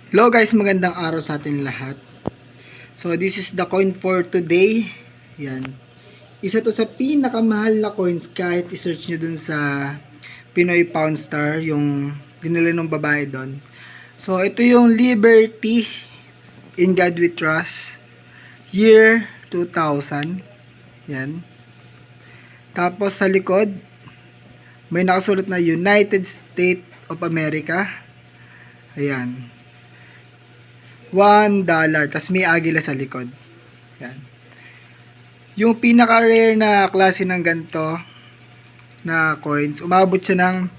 Hello guys, magandang araw sa atin lahat. So this is the coin for today. Yan. Isa to sa pinakamahal na coins kahit i-search nyo dun sa Pinoy Pound Star, yung dinala ng babae doon. So ito yung Liberty in God We Trust year 2000. Yan. Tapos sa likod may nakasulat na United States of America. Ayan. $1, tas may agila sa likod. Yan. Yung pinaka-rare na klase ng ganito na coins, umabot siya ng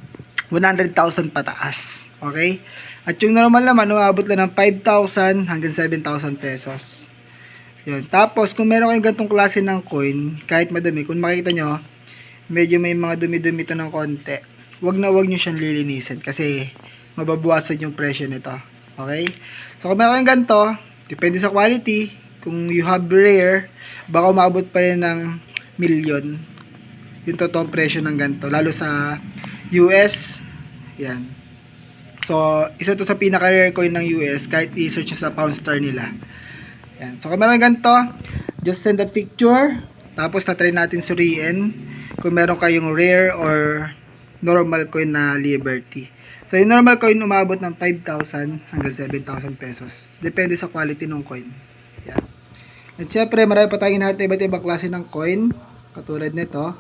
100,000 pataas. Okay? At yung normal naman, umabot lang ng 5,000 hanggang 7,000 pesos. Yan. Tapos, kung meron kayong ganitong klase ng coin, kahit madumi, kung makikita nyo, medyo may mga dumi-dumi ito ng konti, wag nyo siyang lilinisin kasi mababawasan yung presyo nito. Okay? So, kung meron kayong ganito, depende sa quality. Kung you have rare, baka umabot pa rin ng milyon yung totoong presyo ng ganito. Lalo sa US. Yan. So, isa to sa pinaka-rare coin ng US kahit i-search sa Pound Star nila. Yan. So, kung meron ganito, just send a picture. Tapos, na-try natin suriin kung meron kayong rare or normal coin na Liberty. So, yung normal coin umabot ng 5,000 hanggang 7,000 pesos. Depende sa quality ng coin. Yan. At syempre, marami pa tayong hinahanap na iba't ibang klase ng coin. Katulad nito.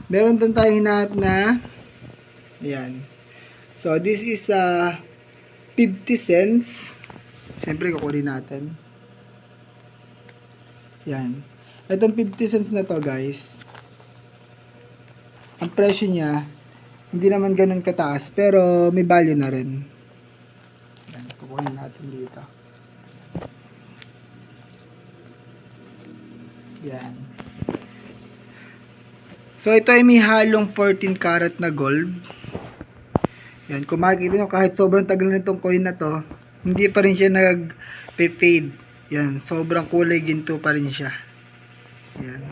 Meron din tayong hinahanap na yan. So, this is 50 cents. Syempre, kukunin natin. Yan. Itong 50 cents na to, guys. Ang presyo niya, hindi naman ganun kataas, pero may value na rin. Yan, kukunin natin dito. Yan. So, ito ay may halong 14 karat na gold. Yan, kung makikita nyo, kahit sobrang tagal na itong coin na to, hindi pa rin siya nag-fade. Yan, sobrang kulay ginto pa rin siya. Yan.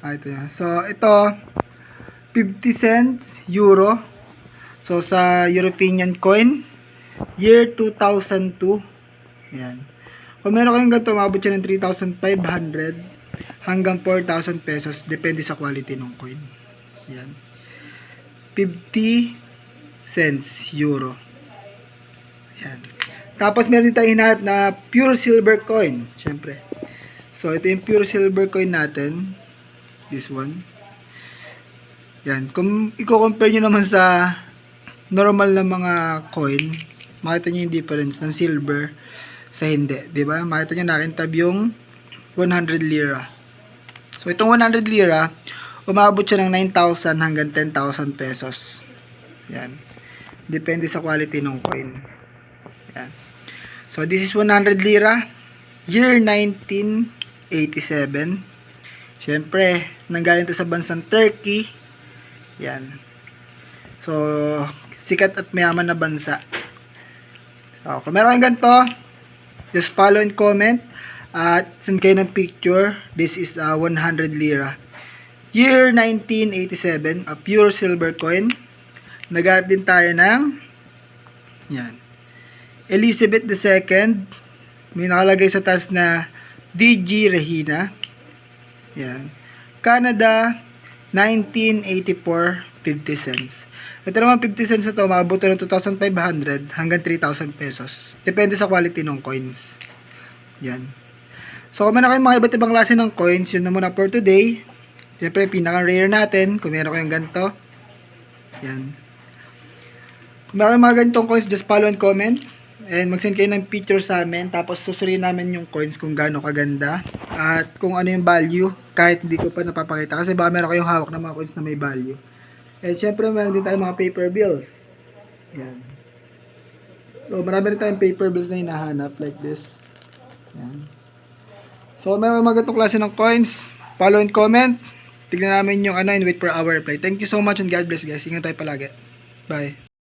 Ito yan. So, ito, 50 cents, euro. So, sa European coin, year 2002. Yan. Kung meron kayong ganito, mabot siya ng 3,500 hanggang 4,000 pesos. Depende sa quality ng coin. Yan. 50 cents, euro. Yan. Tapos, meron din tayong hinahanap na pure silver coin. Siyempre. So, ito yung pure silver coin natin. This one. Yan. Kung i-compare nyo naman sa normal na mga coin, makita nyo yung difference ng silver sa hindi. Diba? Makita nyo nakintab yung 100 lira. So, itong 100 lira, umabot siya ng 9,000 hanggang 10,000 pesos. Yan. Depende sa quality ng coin. Yan. So, this is 100 lira. Year 1987. Siyempre, nanggaling ito sa bansang Turkey. Yan. So, sikat at mayaman na bansa. So, kung meron kayong ganito, just follow and comment. At send kayo ng picture. This is 100 lira. Year 1987, a pure silver coin. Naghanap din tayo ng yan. Elizabeth II. May nakalagay sa taas na DG Regina. Yan. Canada, 1984, 50 cents. Ito naman 50 cents na to, maabot ng 2,500 hanggang 3,000 pesos. Depende sa quality ng coins. Yan. So, kung meron kayong mga iba't ibang klase ng coins, yun na muna for today. Siyempre, pinaka-rare natin, kung meron kayong ganito. Yan. Kung meron kayong mga ganitong coins, just follow and comment. And mag-send kayo ng picture sa amin. Tapos, susuriin namin yung coins kung gaano kaganda. At kung ano yung value, kahit hindi ko pa napapakita. Kasi baka meron kayong hawak na mga coins na may value. And syempre, meron din tayong mga paper bills. Yan. So, marami rin tayong paper bills na hinahanap like this. Yan. So, meron mga ganitong klase ng coins. Follow and comment. Tignan namin yung and wait for our reply. Thank you so much and God bless guys. Ingat tayo palagi. Bye.